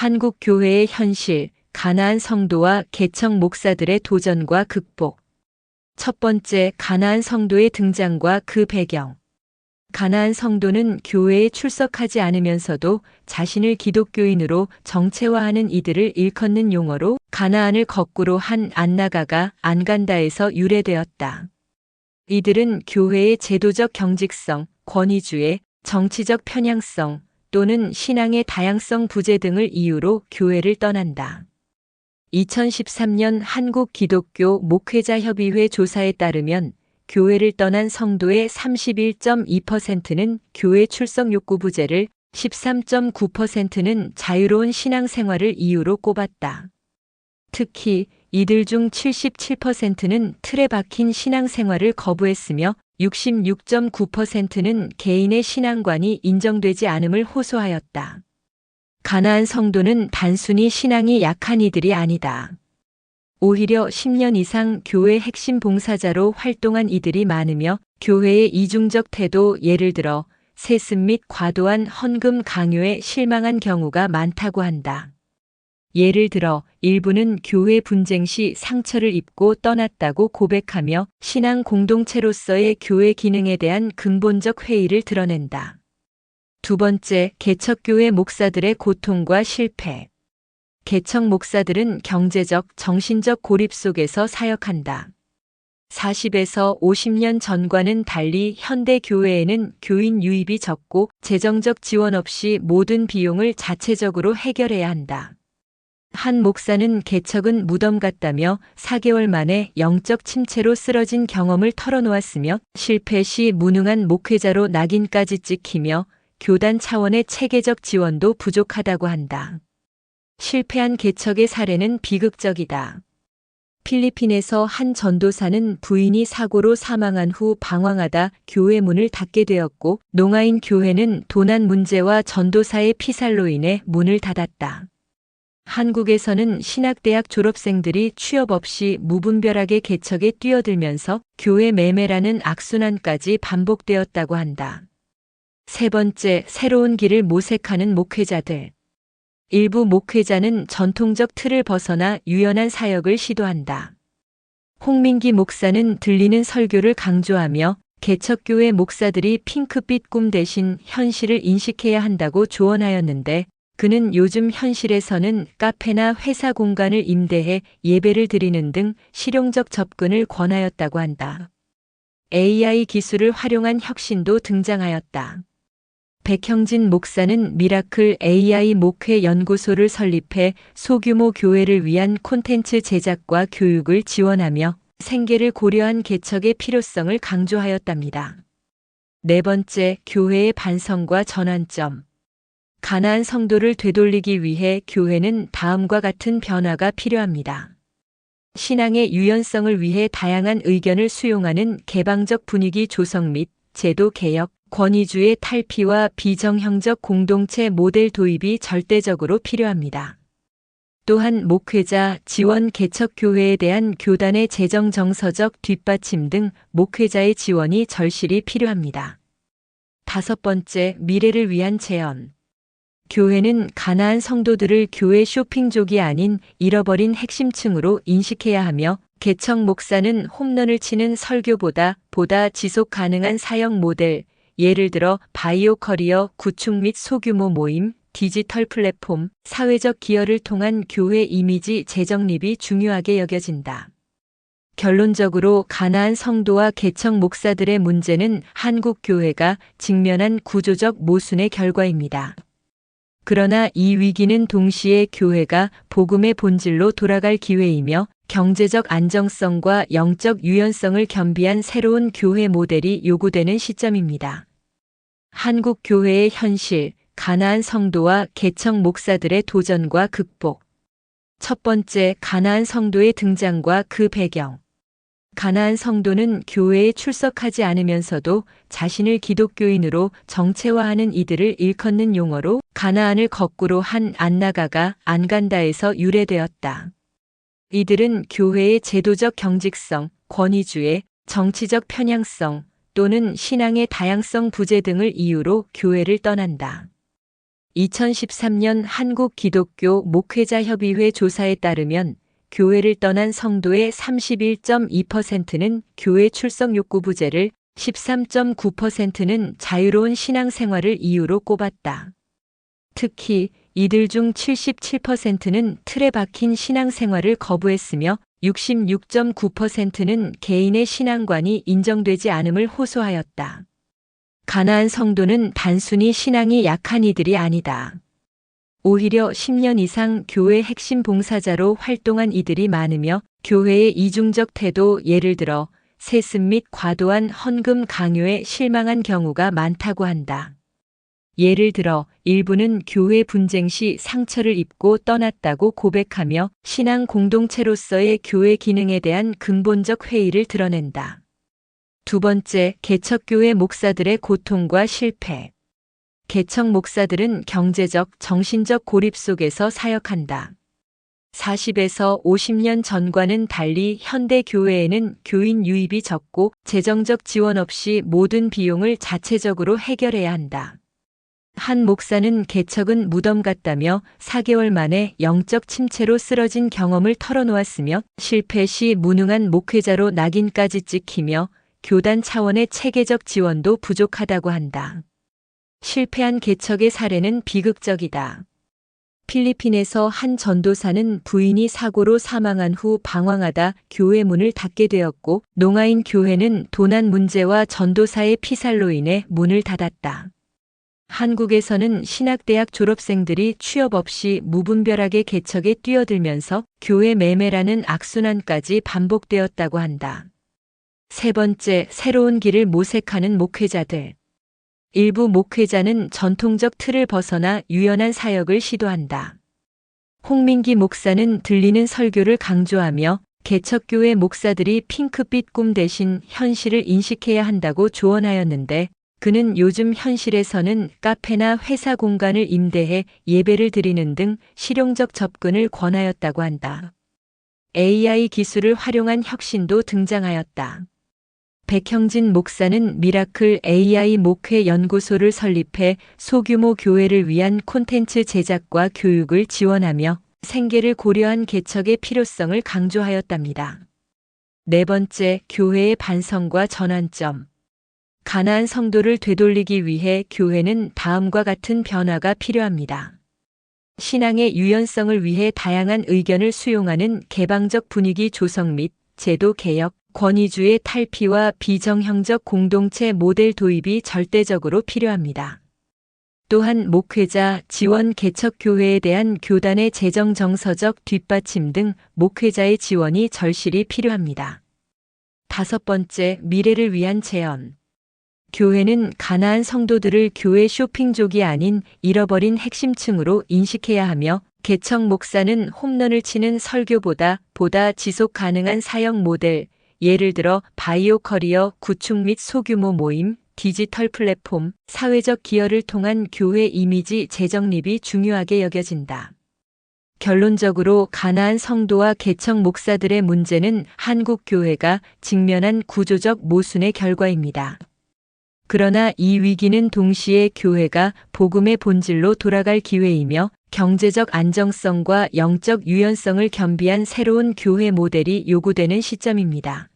한국 교회의 현실, 가나안 성도와 개척 목사들의 도전과 극복. 첫 번째, 가나안 성도의 등장과 그 배경. 가나안 성도는 교회에 출석하지 않으면서도 자신을 기독교인으로 정체화하는 이들을 일컫는 용어로 가나안을 거꾸로 한 안나가가 안간다에서 유래되었다. 이들은 교회의 제도적 경직성, 권위주의, 정치적 편향성 또는 신앙의 다양성 부재 등을 이유로 교회를 떠난다. 2013년 한국기독교 목회자협의회 조사에 따르면 교회를 떠난 성도의 31.2%는 교회 출석 욕구 부재를, 13.9%는 자유로운 신앙생활을 이유로 꼽았다. 특히 이들 중 77%는 틀에 박힌 신앙생활을 거부했으며 66.9%는 개인의 신앙관이 인정되지 않음을 호소하였다. 가나안 성도는 단순히 신앙이 약한 이들이 아니다. 오히려 10년 이상 교회 핵심 봉사자로 활동한 이들이 많으며 교회의 이중적 태도, 예를 들어 세습 및 과도한 헌금 강요에 실망한 경우가 많다고 한다. 예를 들어 일부는 교회 분쟁 시 상처를 입고 떠났다고 고백하며 신앙 공동체로서의 교회 기능에 대한 근본적 회의를 드러낸다. 두 번째, 개척교회 목사들의 고통과 실패. 개척 목사들은 경제적, 정신적 고립 속에서 사역한다. 40에서 50년 전과는 달리 현대 교회에는 교인 유입이 적고 재정적 지원 없이 모든 비용을 자체적으로 해결해야 한다. 한 목사는 개척은 무덤 같다며 4개월 만에 영적 침체로 쓰러진 경험을 털어놓았으며 실패 시 무능한 목회자로 낙인까지 찍히며 교단 차원의 체계적 지원도 부족하다고 한다. 실패한 개척의 사례는 비극적이다. 필리핀에서 한 전도사는 부인이 사고로 사망한 후 방황하다 교회 문을 닫게 되었고 농아인 교회는 도난 문제와 전도사의 피살로 인해 문을 닫았다. 한국에서는 신학대학 졸업생들이 취업 없이 무분별하게 개척에 뛰어들면서 교회 매매라는 악순환까지 반복되었다고 한다. 세 번째, 새로운 길을 모색하는 목회자들. 일부 목회자는 전통적 틀을 벗어나 유연한 사역을 시도한다. 홍민기 목사는 들리는 설교를 강조하며 개척교회 목사들이 핑크빛 꿈 대신 현실을 인식해야 한다고 조언하였는데 그는 요즘 현실에서는 카페나 회사 공간을 임대해 예배를 드리는 등 실용적 접근을 권하였다고 한다. AI 기술을 활용한 혁신도 등장하였다. 백형진 목사는 미라클 AI 목회 연구소를 설립해 소규모 교회를 위한 콘텐츠 제작과 교육을 지원하며 생계를 고려한 개척의 필요성을 강조하였답니다. 네 번째, 교회의 반성과 전환점. 가나안 성도를 되돌리기 위해 교회는 다음과 같은 변화가 필요합니다. 신앙의 유연성을 위해 다양한 의견을 수용하는 개방적 분위기 조성 및 제도 개혁, 권위주의 탈피와 비정형적 공동체 모델 도입이 절대적으로 필요합니다. 또한 목회자, 지원 개척 교회에 대한 교단의 재정 정서적 뒷받침 등 목회자의 지원이 절실히 필요합니다. 다섯 번째, 미래를 위한 재현. 교회는 가나안 성도들을 교회 쇼핑족이 아닌 잃어버린 핵심층으로 인식해야 하며 개척 목사는 홈런을 치는 설교보다 지속 가능한 사역 모델, 예를 들어 바이오 커리어 구축 및 소규모 모임, 디지털 플랫폼, 사회적 기여를 통한 교회 이미지 재정립이 중요하게 여겨진다. 결론적으로 가나안 성도와 개척 목사들의 문제는 한국 교회가 직면한 구조적 모순의 결과입니다. 그러나 이 위기는 동시에 교회가 복음의 본질로 돌아갈 기회이며 경제적 안정성과 영적 유연성을 겸비한 새로운 교회 모델이 요구되는 시점입니다. 한국 교회의 현실, 가나안 성도와 개척 목사들의 도전과 극복. 첫 번째, 가나안 성도의 등장과 그 배경. 가나안 성도는 교회에 출석하지 않으면서도 자신을 기독교인으로 정체화하는 이들을 일컫는 용어로 가나안을 거꾸로 한 안나가가 안간다에서 유래되었다. 이들은 교회의 제도적 경직성, 권위주의, 정치적 편향성 또는 신앙의 다양성 부재 등을 이유로 교회를 떠난다. 2013년 한국기독교 목회자협의회 조사에 따르면 교회를 떠난 성도의 31.2%는 교회 출석 욕구 부재를, 13.9%는 자유로운 신앙생활을 이유로 꼽았다. 특히 이들 중 77%는 틀에 박힌 신앙생활을 거부했으며 66.9%는 개인의 신앙관이 인정되지 않음을 호소하였다. 가나안 성도는 단순히 신앙이 약한 이들이 아니다. 오히려 10년 이상 교회 핵심 봉사자로 활동한 이들이 많으며 교회의 이중적 태도, 예를 들어 세습 및 과도한 헌금 강요에 실망한 경우가 많다고 한다. 예를 들어 일부는 교회 분쟁 시 상처를 입고 떠났다고 고백하며 신앙 공동체로서의 교회 기능에 대한 근본적 회의를 드러낸다. 두 번째, 개척교회 목사들의 고통과 실패. 개척 목사들은 경제적, 정신적 고립 속에서 사역한다. 40에서 50년 전과는 달리 현대 교회에는 교인 유입이 적고 재정적 지원 없이 모든 비용을 자체적으로 해결해야 한다. 한 목사는 개척은 무덤 같다며 4개월 만에 영적 침체로 쓰러진 경험을 털어놓았으며 실패 시 무능한 목회자로 낙인까지 찍히며 교단 차원의 체계적 지원도 부족하다고 한다. 실패한 개척의 사례는 비극적이다. 필리핀에서 한 전도사는 부인이 사고로 사망한 후 방황하다 교회 문을 닫게 되었고 농아인 교회는 도난 문제와 전도사의 피살로 인해 문을 닫았다. 한국에서는 신학대학 졸업생들이 취업 없이 무분별하게 개척에 뛰어들면서 교회 매매라는 악순환까지 반복되었다고 한다. 세 번째, 새로운 길을 모색하는 목회자들. 일부 목회자는 전통적 틀을 벗어나 유연한 사역을 시도한다. 홍민기 목사는 들리는 설교를 강조하며 개척교회 목사들이 핑크빛 꿈 대신 현실을 인식해야 한다고 조언하였는데 그는 요즘 현실에서는 카페나 회사 공간을 임대해 예배를 드리는 등 실용적 접근을 권하였다고 한다. AI 기술을 활용한 혁신도 등장하였다. 백형진 목사는 미라클 AI 목회 연구소를 설립해 소규모 교회를 위한 콘텐츠 제작과 교육을 지원하며 생계를 고려한 개척의 필요성을 강조하였답니다. 네 번째, 교회의 반성과 전환점. 가나안 성도를 되돌리기 위해 교회는 다음과 같은 변화가 필요합니다. 신앙의 유연성을 위해 다양한 의견을 수용하는 개방적 분위기 조성 및 제도 개혁, 권위주의 탈피와 비정형적 공동체 모델 도입이 절대적으로 필요합니다. 또한 목회자, 지원 개척 교회에 대한 교단의 재정 정서적 뒷받침 등 목회자의 지원이 절실히 필요합니다. 다섯 번째, 미래를 위한 재현. 교회는 가나안 성도들을 교회 쇼핑족이 아닌 잃어버린 핵심층으로 인식해야 하며 개척 목사는 홈런을 치는 설교보다 지속 가능한 사역 모델, 예를 들어 바이오 커리어 구축 및 소규모 모임, 디지털 플랫폼, 사회적 기여를 통한 교회 이미지 재정립이 중요하게 여겨진다. 결론적으로 가나안 성도와 개척 목사들의 문제는 한국 교회가 직면한 구조적 모순의 결과입니다. 그러나 이 위기는 동시에 교회가 복음의 본질로 돌아갈 기회이며 경제적 안정성과 영적 유연성을 겸비한 새로운 교회 모델이 요구되는 시점입니다.